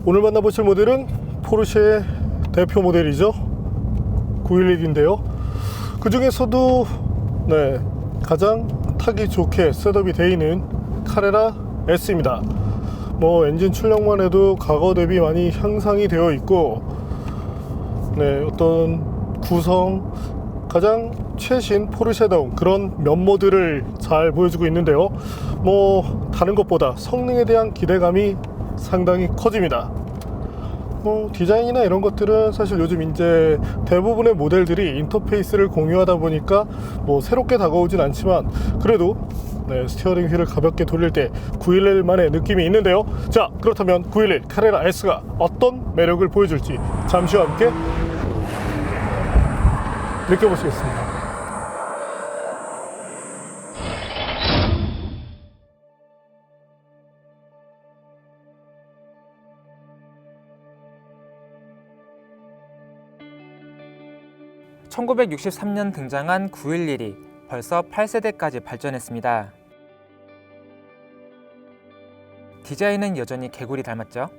오늘 만나보실 모델은 포르쉐의 대표 모델이죠. 911인데요. 그 중에서도 가장 타기 좋게 셋업이 되어 있는 카레라 S입니다. 엔진 출력만 해도 과거 대비 많이 향상이 되어 있고, 어떤 구성, 가장 최신 포르쉐다운 그런 면모들을 잘 보여주고 있는데요. 다른 것보다 성능에 대한 기대감이 상당히 커집니다. 디자인이나 이런 것들은 사실 요즘 이제 대부분의 모델들이 인터페이스를 공유하다 보니까 새롭게 다가오진 않지만, 그래도 스티어링 휠을 가볍게 돌릴 때 911만의 느낌이 있는데요. 자, 그렇다면 911 카레라 S가 어떤 매력을 보여줄지 잠시 후 함께 느껴보시겠습니다. (1963년) 등장한 911이 벌써 8세대까지 발전했습니다. 디자인은 여전히 개구리 닮았죠?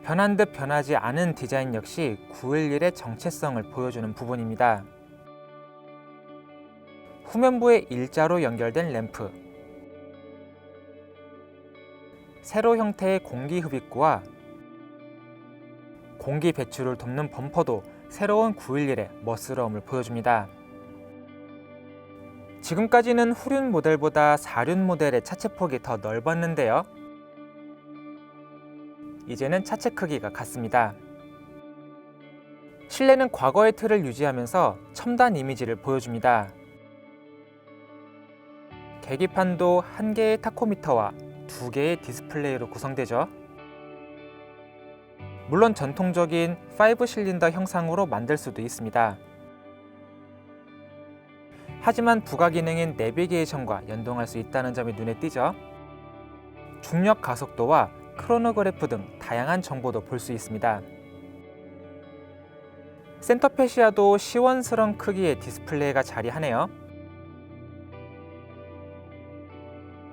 변한 듯 변하지 않은 디자인 역시 911의 정체성을 보여주는 부분입니다. 후면부에 일자로 연결된 램프, 세로 형태의 공기 흡입구와 공기 배출을 돕는 범퍼도 새로운 911의 멋스러움을 보여줍니다. 지금까지는 후륜 모델보다 4륜 모델의 차체폭이 더 넓었는데요. 이제는 차체 크기가 같습니다. 실내는 과거의 틀을 유지하면서 첨단 이미지를 보여줍니다. 계기판도 1개의 타코미터와 2개의 디스플레이로 구성되죠. 물론 전통적인 5실린더 형상으로 만들 수도 있습니다. 하지만 부가 기능인 내비게이션과 연동할 수 있다는 점이 눈에 띄죠. 중력 가속도와 크로노그래프 등 다양한 정보도 볼 수 있습니다. 센터 페시아도 시원스러운 크기의 디스플레이가 자리하네요.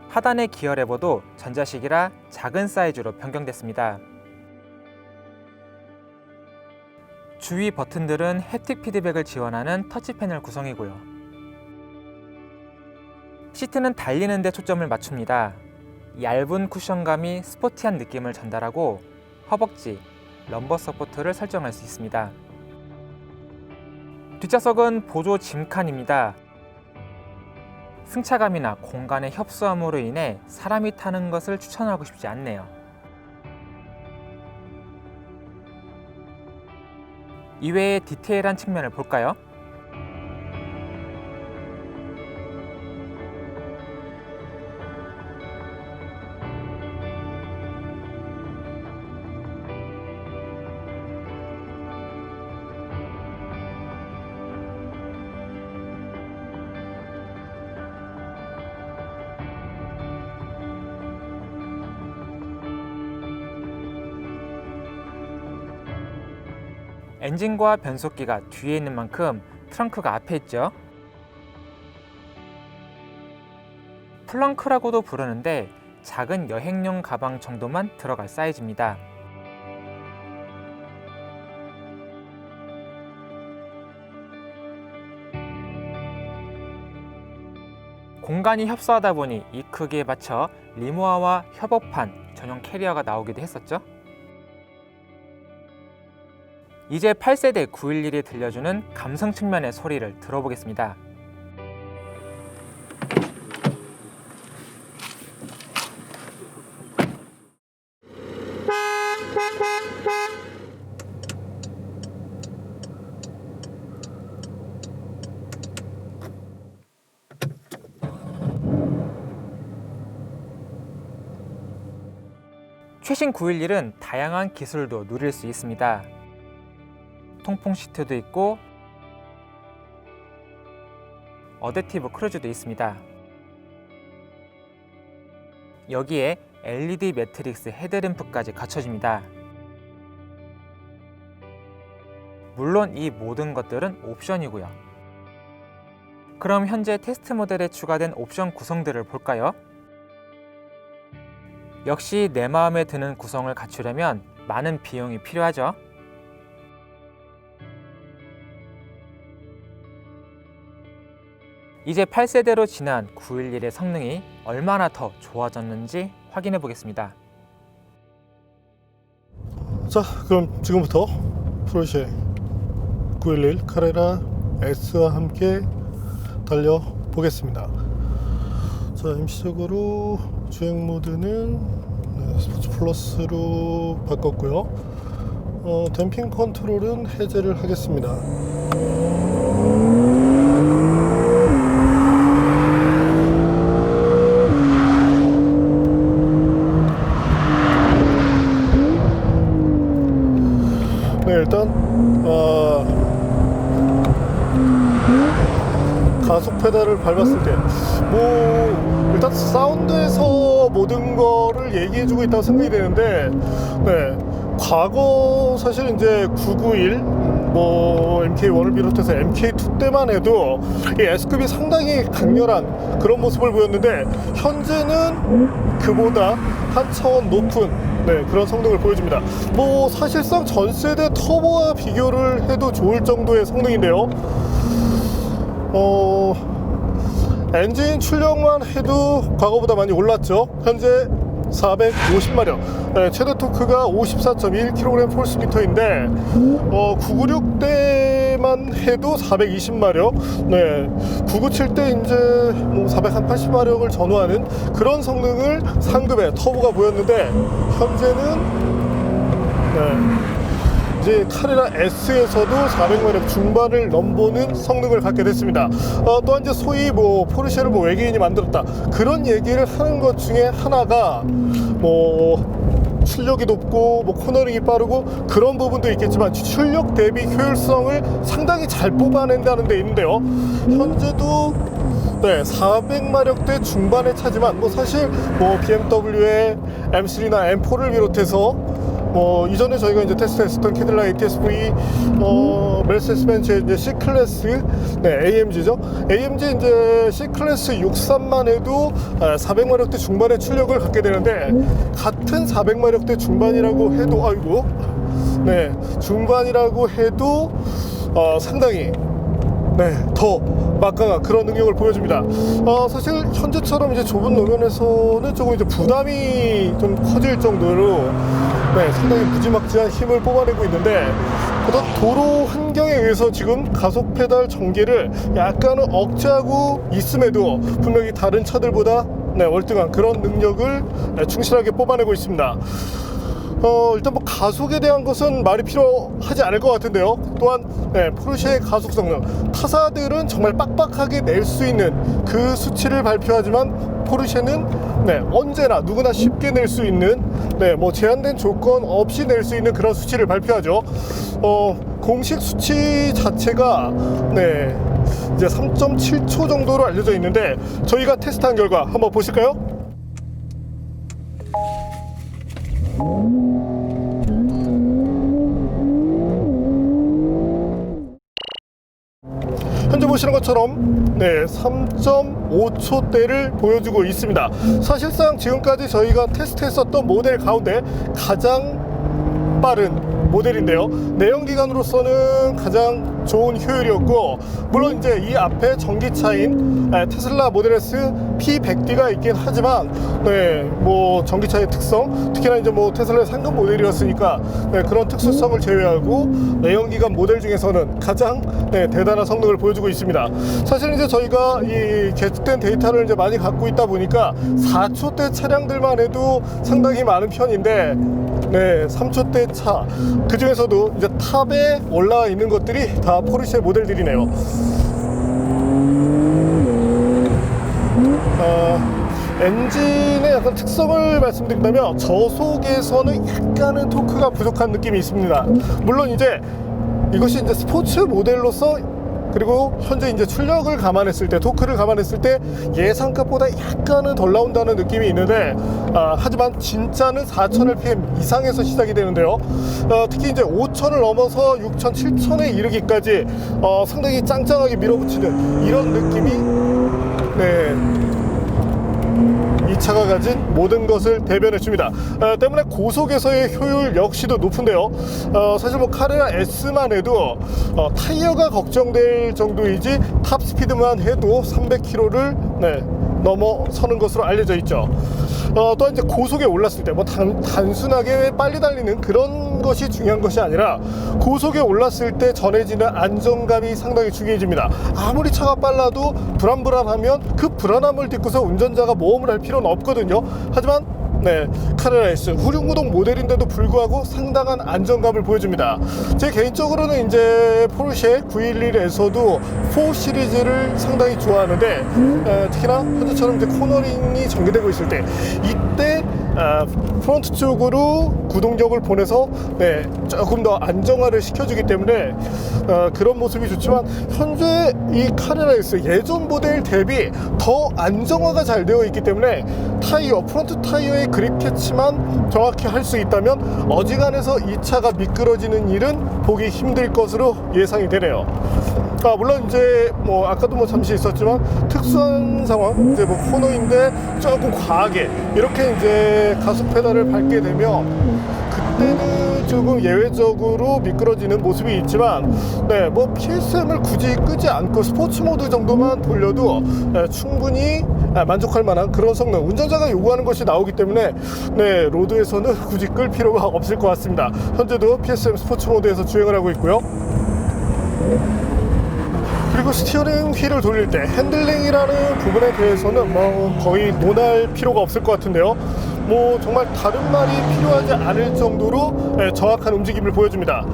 하단의 기어 레버도 전자식이라 작은 사이즈로 변경됐습니다. 주위 버튼들은 햅틱 피드백을 지원하는 터치 패널 구성이고요. 시트는 달리는 데 초점을 맞춥니다. 얇은 쿠션감이 스포티한 느낌을 전달하고 허벅지, 럼버 서포트를 설정할 수 있습니다. 뒷좌석은 보조 짐칸입니다. 승차감이나 공간의 협소함으로 인해 사람이 타는 것을 추천하고 싶지 않네요. 이외의 디테일한 측면을 볼까요? 엔진과 변속기가 뒤에 있는 만큼 트렁크가 앞에 있죠. 플렁크라고도 부르는데 작은 여행용 가방 정도만 들어갈 사이즈입니다. 공간이 협소하다 보니 이 크기에 맞춰 리모아와 협업한 전용 캐리어가 나오기도 했었죠. 이제 8세대 911이 들려주는 감성 측면의 소리를 들어보겠습니다. 최신 911은 다양한 기술도 누릴 수 있습니다. 통풍 시트도 있고 어댑티브 크루즈도 있습니다. 여기에 LED 매트릭스 헤드램프까지 갖춰집니다. 물론 이 모든 것들은 옵션이고요. 그럼 현재 테스트 모델에 추가된 옵션 구성들을 볼까요? 역시 내 마음에 드는 구성을 갖추려면 많은 비용이 필요하죠. 이제 8세대로 지난 911의 성능이 얼마나 더 좋아졌는지 확인해 보겠습니다. 자, 그럼 지금부터 포르쉐 911 카레라 S와 함께 달려보겠습니다. 자, 임시적으로 주행 모드는 스포츠 플러스로 바꿨고요. 댐핑 컨트롤은 해제를 하겠습니다. 네, 일단 가속 페달을 밟았을 때 일단 사운드에서 모든 거를 얘기해주고 있다고 생각이 되는데, 네, 과거 사실 이제 991 MK1을 비롯해서 MK2 때만 해도 이 S급이 상당히 강렬한 그런 모습을 보였는데, 현재는 그보다 한 차원 높은 그런 성능을 보여줍니다. 사실상 전 세대 터보와 비교를 해도 좋을 정도의 성능인데요. 엔진 출력만 해도 과거보다 많이 올랐죠. 현재 450마력, 최대 토크가 54.1kg/m인데 996대만 해도 420마력, 997 때 이제 480마력을 전후하는 그런 성능을 상급의 터보가 보였는데, 현재는 이제 카레라 S에서도 400마력 중반을 넘보는 성능을 갖게 됐습니다. 또한 이제 소위 포르쉐를 외계인이 만들었다, 그런 얘기를 하는 것 중에 하나가 출력이 높고 코너링이 빠르고 그런 부분도 있겠지만, 출력 대비 효율성을 상당히 잘 뽑아낸다는 데 있는데요. 현재도 400마력대 중반의 차지만 사실 BMW의 M3나 M4를 비롯해서 이전에 저희가 이제 테스트했었던 캐딜락 ATS-V, 메르세데스 벤츠의 이제 C클래스, AMG죠. AMG 이제 C클래스 63만 해도 400마력대 중반의 출력을 갖게 되는데, 같은 400마력대 중반이라고 해도, 중반이라고 해도 상당히 더 막강한 그런 능력을 보여줍니다. 사실 현재처럼 이제 좁은路面에서는 조금 이제 부담이 좀 커질 정도로 상당히 무지막지한 힘을 뽑아내고 있는데, 어떤 도로 환경에 의해서 지금 가속 페달 전개를 약간은 억제하고 있음에도 분명히 다른 차들보다 월등한 그런 능력을 충실하게 뽑아내고 있습니다. 일단 가속에 대한 것은 말이 필요하지 않을 것 같은데요. 또한 포르쉐의 가속 성능, 타사들은 정말 빡빡하게 낼 수 있는 그 수치를 발표하지만, 포르쉐는 언제나 누구나 쉽게 낼 수 있는 제한된 조건 없이 낼 수 있는 그런 수치를 발표하죠. 공식 수치 자체가 이제 3.7초 정도로 알려져 있는데, 저희가 테스트한 결과 한번 보실까요? 현재 보시는 것처럼 3.5초대를 보여주고 있습니다. 사실상 지금까지 저희가 테스트했었던 모델 가운데 가장 빠른 모델인데요. 내연기관으로서는 가장 좋은 효율이었고, 물론 이제 이 앞에 전기차인 테슬라 모델 S P100D가 있긴 하지만, 전기차의 특성, 특히나 이제 테슬라의 상급 모델이었으니까 그런 특수성을 제외하고 내연기관 모델 중에서는 가장 대단한 성능을 보여주고 있습니다. 사실 이제 저희가 이 계측된 데이터를 이제 많이 갖고 있다 보니까 4초대 차량들만 해도 상당히 많은 편인데, 3초대 차, 그 중에서도 이제 탑에 올라와 있는 것들이 다 포르쉐 모델들이네요. 엔진의 약간 특성을 말씀드린다면, 저속에서는 약간은 토크가 부족한 느낌이 있습니다. 물론 이제 이것이 이제 스포츠 모델로서, 그리고 현재 이제 출력을 감안했을 때, 토크를 감안했을 때 예상값보다 약간은 덜 나온다는 느낌이 있는데, 하지만 진짜는 4000rpm 이상에서 시작이 되는데요. 특히 이제 5000을 넘어서 6000, 7000에 이르기까지 상당히 짱짱하게 밀어붙이는 이런 느낌이 이 이 차가 가진 모든 것을 대변해 줍니다. 때문에 고속에서의 효율 역시도 높은데요. 사실 뭐 카레라 S만 해도 타이어가 걱정될 정도이지 탑 스피드만 해도 300km를 넘어서는 것으로 알려져 있죠. 또 이제 고속에 올랐을 때 뭐 단순하게 빨리 달리는 그런 것이 중요한 것이 아니라 고속에 올랐을 때 전해지는 안정감이 상당히 중요해집니다. 아무리 차가 빨라도 불안불안하면 그 불안함을 딛고서 운전자가 모험을 할 필요는 없거든요. 하지만 카레라 S 후륜구동 모델인데도 불구하고 상당한 안정감을 보여줍니다. 제 개인적으로는 이제 포르쉐 911에서도 4 시리즈를 상당히 좋아하는데 특히나 현재처럼 이제 코너링이 전개되고 있을 때 이때 프론트 쪽으로 구동력을 보내서 조금 더 안정화를 시켜주기 때문에 그런 모습이 좋지만 현재 이 카레라 S 예전 모델 대비 더 안정화가 잘 되어 있기 때문에 타이어, 프론트 타이어의 그립 캐치만 정확히 할 수 있다면 어지간해서 이 차가 미끄러지는 일은 보기 힘들 것으로 예상이 되네요. 물론 이제 뭐 아까도 뭐 잠시 있었지만 특수한 상황, 이제 뭐 코너인데 조금 과하게 이렇게 이제 가속 페달을 밟게 되면 그때는 조금 예외적으로 미끄러지는 모습이 있지만 뭐 PSM을 굳이 끄지 않고 스포츠 모드 정도만 돌려도 충분히 만족할 만한 그런 성능, 운전자가 요구하는 것이 나오기 때문에 로드에서는 굳이 끌 필요가 없을 것 같습니다. 현재도 PSM 스포츠 모드에서 주행을 하고 있고요. 그리고 스티어링 휠을 돌릴 때 핸들링이라는 부분에 대해서는 뭐 거의 논할 필요가 없을 것 같은데요. 뭐 정말 다른 말이 필요하지 않을 정도로 정확한 움직임을 보여줍니다.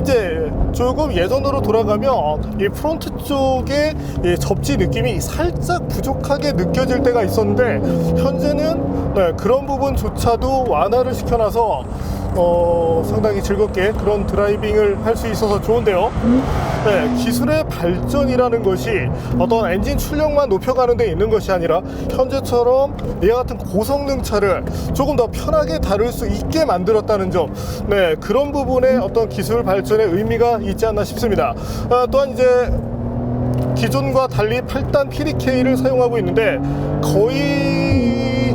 이제 조금 예전으로 돌아가면 이 프론트 쪽에 이 접지 느낌이 살짝 부족하게 느껴질 때가 있었는데 현재는 그런 부분조차도 완화를 시켜놔서 상당히 즐겁게 그런 드라이빙을 할 수 있어서 좋은데요. 기술의 발전이라는 것이 어떤 엔진 출력만 높여가는 데 있는 것이 아니라 현재처럼 이와 같은 고성능 차를 조금 더 편하게 다룰 수 있게 만들었다는 점, 그런 부분에 어떤 기술 발전의 의미가 있지 않나 싶습니다. 또한 이제 기존과 달리 8단 PDK를 사용하고 있는데 거의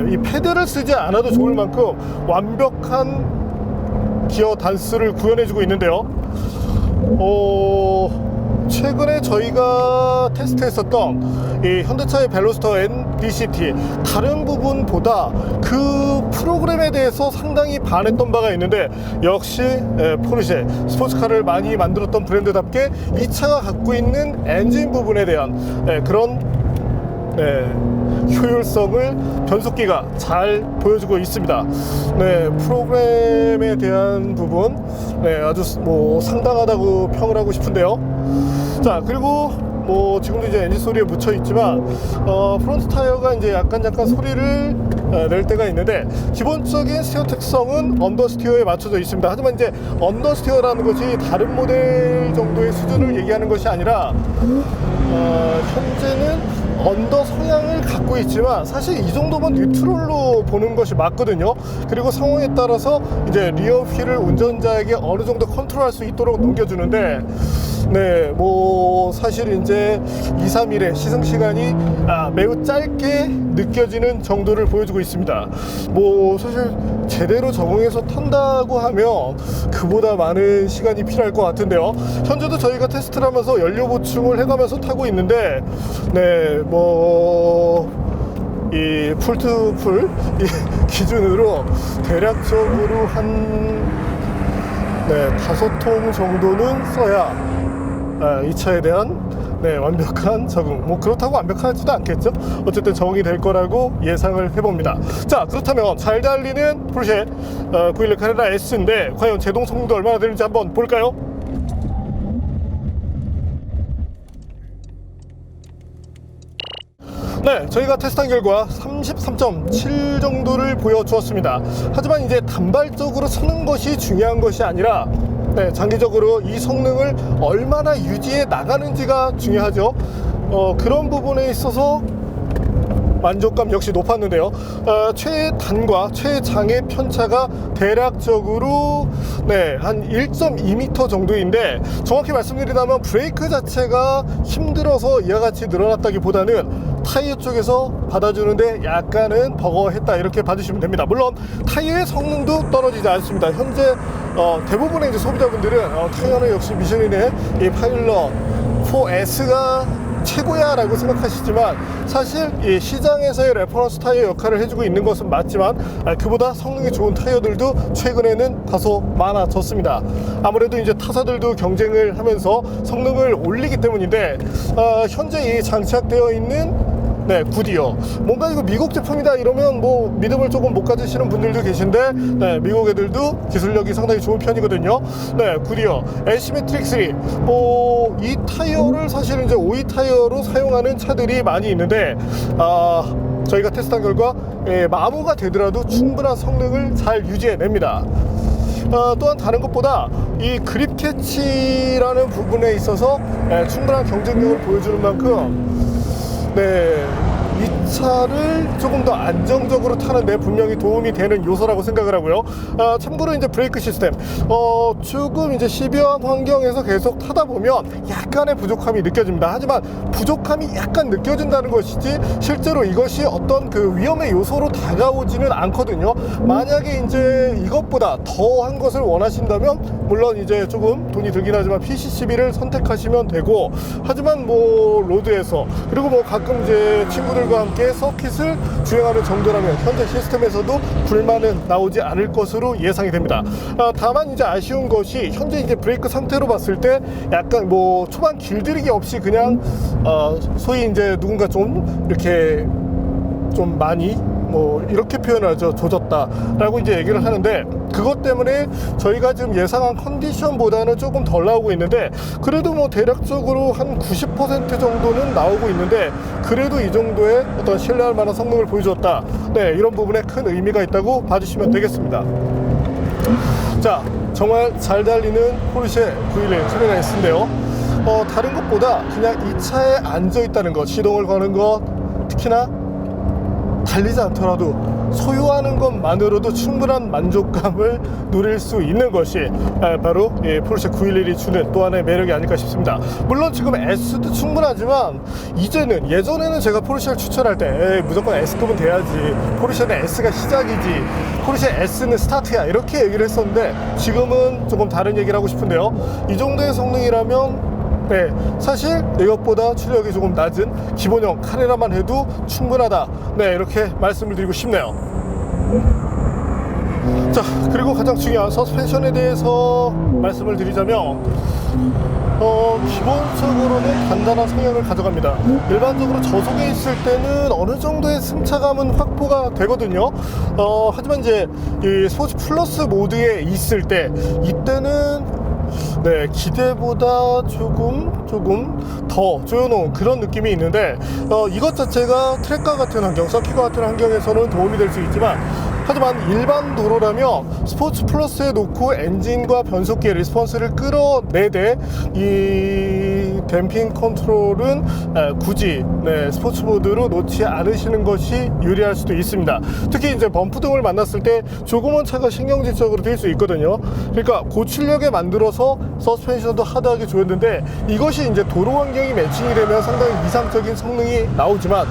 이 패드를 쓰지 않아도 좋을 만큼 완벽한 기어 단수를 구현해주고 있는데요. 최근에 저희가 테스트했었던 이 현대차의 벨로스터 NDCT 다른 부분보다 그 프로그램에 대해서 상당히 반했던 바가 있는데 역시 포르쉐 스포츠카를 많이 만들었던 브랜드답게 이 차가 갖고 있는 엔진 부분에 대한 그런 효율성을 변속기가 잘 보여주고 있습니다. 프로그램에 대한 부분 아주 뭐 상당하다고 평을 하고 싶은데요. 자, 그리고 뭐 지금도 이제 엔진 소리에 묻혀 있지만 프론트 타이어가 이제 약간 소리를 낼 때가 있는데 기본적인 스티어 특성은 언더스티어에 맞춰져 있습니다. 하지만 이제 언더스티어라는 것이 다른 모델 정도의 수준을 얘기하는 것이 아니라 현재는 언더 성향을 갖고 있지만 사실 이 정도면 뉴트럴로 보는 것이 맞거든요. 그리고 상황에 따라서 이제 리어 휠을 운전자에게 어느 정도 컨트롤할 수 있도록 넘겨주는데 뭐 사실 이제 2-3일의 시승 시간이 매우 짧게 느껴지는 정도를 보여주고 있습니다. 뭐 사실 제대로 적응해서 탄다고 하면 그보다 많은 시간이 필요할 것 같은데요. 현재도 저희가 테스트를 하면서 연료 보충을 해가면서 타고 있는데 뭐 이 풀투풀 기준으로 대략적으로 한 5통 정도는 써야 이 차에 대한 완벽한 적응, 뭐 그렇다고 완벽하지도 않겠죠. 어쨌든 적응이 될 거라고 예상을 해봅니다. 자, 그렇다면 잘 달리는 포르쉐 911 카레라 S인데 과연 제동 성능도 얼마나 되는지 한번 볼까요? 저희가 테스트한 결과 33.7 정도를 보여주었습니다. 하지만 이제 단발적으로 서는 것이 중요한 것이 아니라 장기적으로 이 성능을 얼마나 유지해 나가는지가 중요하죠. 그런 부분에 있어서 만족감 역시 높았는데요. 최단과 최장의 편차가 대략적으로 한 1.2m 정도인데 정확히 말씀드리자면 브레이크 자체가 힘들어서 이와 같이 늘어났다기보다는 타이어 쪽에서 받아주는데 약간은 버거했다 이렇게 봐주시면 됩니다. 물론 타이어의 성능도 떨어지지 않습니다. 현재 대부분의 이제 소비자분들은 타이어는 역시 미쉐린의 이 파일럿 4S가 최고야 라고 생각하시지만 사실 이 시장에서의 레퍼런스 타이어 역할을 해주고 있는 것은 맞지만 그보다 성능이 좋은 타이어들도 최근에는 다소 많아졌습니다. 아무래도 이제 타사들도 경쟁을 하면서 성능을 올리기 때문인데 현재 이 장착되어 있는 구디어 뭔가 이거 미국 제품이다 이러면 뭐 믿음을 조금 못 가지시는 분들도 계신데 미국 애들도 기술력이 상당히 좋은 편이거든요. 구디어 애시메트릭 3 이 타이어를 사실 이제 5위 타이어로 사용하는 차들이 많이 있는데 저희가 테스트한 결과 마모가 되더라도 충분한 성능을 잘 유지해냅니다. 또한 다른 것보다 이 그립 캐치라는 부분에 있어서 충분한 경쟁력을 보여주는 만큼 이 차를 조금 더 안정적으로 타는데 분명히 도움이 되는 요소라고 생각을 하고요. 참고로 이제 브레이크 시스템 조금 이제 시비한 환경에서 계속 타다 보면 약간의 부족함이 느껴집니다. 하지만 부족함이 약간 느껴진다는 것이지 실제로 이것이 어떤 그 위험의 요소로 다가오지는 않거든요. 만약에 이제 이것보다 더한 것을 원하신다면 물론 이제 조금 돈이 들긴 하지만 PCCB를 선택하시면 되고, 하지만 뭐 로드에서 그리고 뭐 가끔 이제 친구들과 함께 서킷을 주행하는 정도라면 현재 시스템에서도 불만은 나오지 않을 것으로 예상이 됩니다. 다만 이제 아쉬운 것이 현재 이제 브레이크 상태로 봤을 때 약간 뭐 초반 길들이기 없이 그냥 소위 이제 누군가 좀 이렇게 좀 많이 뭐 이렇게 표현을 하죠. 조졌다 라고 이제 얘기를 하는데, 그것 때문에 저희가 지금 예상한 컨디션보다는 조금 덜 나오고 있는데 그래도 뭐 대략적으로 한 90% 정도는 나오고 있는데 그래도 이 정도의 어떤 신뢰할 만한 성능을 보여줬다, 이런 부분에 큰 의미가 있다고 봐주시면 되겠습니다. 자, 정말 잘 달리는 포르쉐 911 카레라 S인데요, 다른 것보다 그냥 이 차에 앉아 있다는 것, 시동을 거는 것, 특히나 달리지 않더라도 소유하는 것만으로도 충분한 만족감을 누릴 수 있는 것이 바로 포르쉐 911이 주는 또 하나의 매력이 아닐까 싶습니다. 물론 지금 S도 충분하지만 이제는, 예전에는 제가 포르쉐를 추천할 때 무조건 S급은 돼야지, 포르쉐는 S가 시작이지, 포르쉐 S는 스타트야, 이렇게 얘기를 했었는데 지금은 조금 다른 얘기를 하고 싶은데요, 이 정도의 성능이라면 사실 이것보다 출력이 조금 낮은 기본형 카레라만 해도 충분하다, 이렇게 말씀을 드리고 싶네요. 자, 그리고 가장 중요한 서스펜션에 대해서 말씀을 드리자면 기본적으로는 단단한 성향을 가져갑니다. 일반적으로 저속에 있을 때는 어느 정도의 승차감은 확보가 되거든요. 하지만 이제 이 스포츠 플러스 모드에 있을 때, 이때는 기대보다 조금 더 조여놓은 그런 느낌이 있는데, 이것 자체가 트랙과 같은 환경, 서킷과 같은 환경에서는 도움이 될 수 있지만, 하지만 일반 도로라면 스포츠 플러스에 놓고 엔진과 변속기의 리스폰스를 끌어내되 이 댐핑 컨트롤은 굳이 스포츠 모드로 놓지 않으시는 것이 유리할 수도 있습니다. 특히 이제 범프 등을 만났을 때 조금은 차가 신경질적으로 될 수 있거든요. 그러니까 고출력에 만들어서 서스펜션도 하드하게 조였는데, 이것이 이제 도로 환경이 매칭이 되면 상당히 이상적인 성능이 나오지만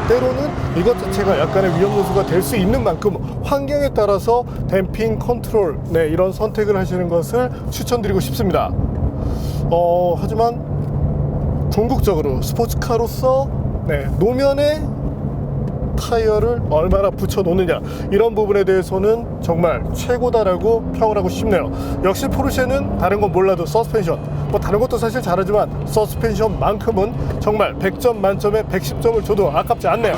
때로는 이것 자체가 약간의 위험 요소가 될 수 있는 만큼 환경에 따라서 댐핑 컨트롤 이런 선택을 하시는 것을 추천드리고 싶습니다. 하지만 궁극적으로 스포츠카로서 노면에 타이어를 얼마나 붙여 놓느냐, 이런 부분에 대해서는 정말 최고다라고 평을 하고 싶네요. 역시 포르쉐는 다른 건 몰라도 서스펜션, 뭐 다른 것도 사실 잘하지만 서스펜션만큼은 정말 100점 만점에 110점을 줘도 아깝지 않네요.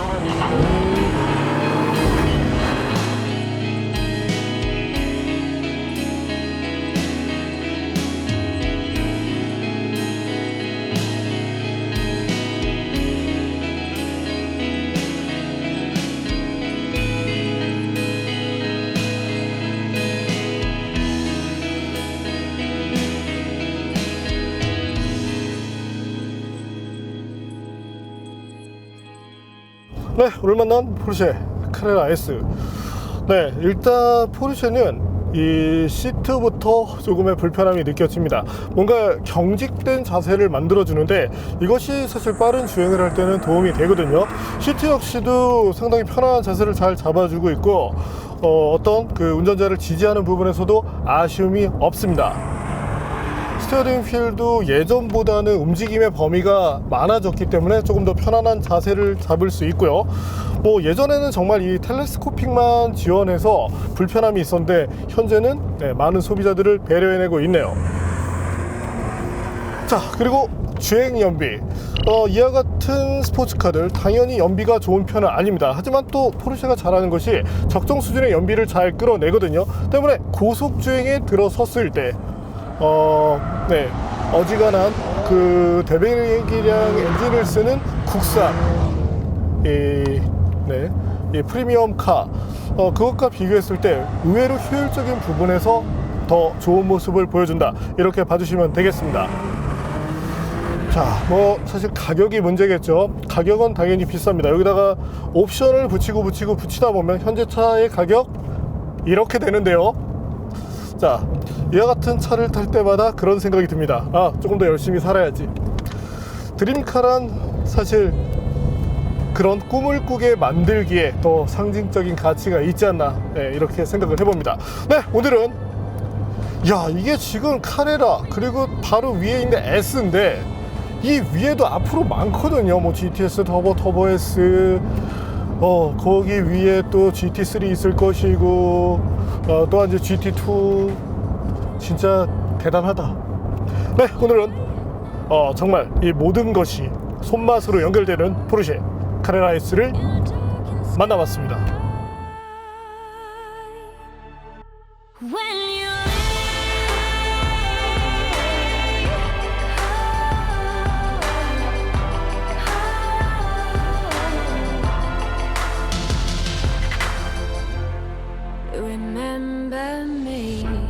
오늘 만난 포르쉐 카레라 S. 일단 포르쉐는 이 시트부터 조금의 불편함이 느껴집니다. 뭔가 경직된 자세를 만들어주는데 이것이 사실 빠른 주행을 할 때는 도움이 되거든요. 시트 역시도 상당히 편안한 자세를 잘 잡아주고 있고 어떤 그 운전자를 지지하는 부분에서도 아쉬움이 없습니다. 스티어링 휠도 예전보다는 움직임의 범위가 많아졌기 때문에 조금 더 편안한 자세를 잡을 수 있고요. 뭐 예전에는 정말 이 텔레스코픽만 지원해서 불편함이 있었는데 현재는 많은 소비자들을 배려해내고 있네요. 자, 그리고 주행 연비. 이와 같은 스포츠카들 당연히 연비가 좋은 편은 아닙니다. 하지만 또 포르쉐가 잘하는 것이 적정 수준의 연비를 잘 끌어내거든요. 때문에 고속 주행에 들어섰을 때 어지간한 그 대배기량 엔진을 쓰는 국산 이 프리미엄 카 그것과 비교했을 때 의외로 효율적인 부분에서 더 좋은 모습을 보여준다, 이렇게 봐주시면 되겠습니다. 자, 뭐 사실 가격이 문제겠죠. 가격은 당연히 비쌉니다. 여기다가 옵션을 붙이다 보면 현재 차의 가격 이렇게 되는데요. 자, 이와 같은 차를 탈 때마다 그런 생각이 듭니다. 아, 조금 더 열심히 살아야지. 드림카란 사실 그런 꿈을 꾸게 만들기에 더 상징적인 가치가 있지 않나, 이렇게 생각을 해봅니다. 네, 오늘은 이게 지금 카레라 그리고 바로 위에 있는 S인데 이 위에도 앞으로 많거든요. 뭐 GTS 터보 S, 거기 위에 또 GT3 있을 것이고, 또한 이제 GT2. 진짜 대단하다. 네, 오늘은 정말 이 모든 것이 손맛으로 연결되는 포르쉐 카레라 S를 만나봤습니다. Remember me.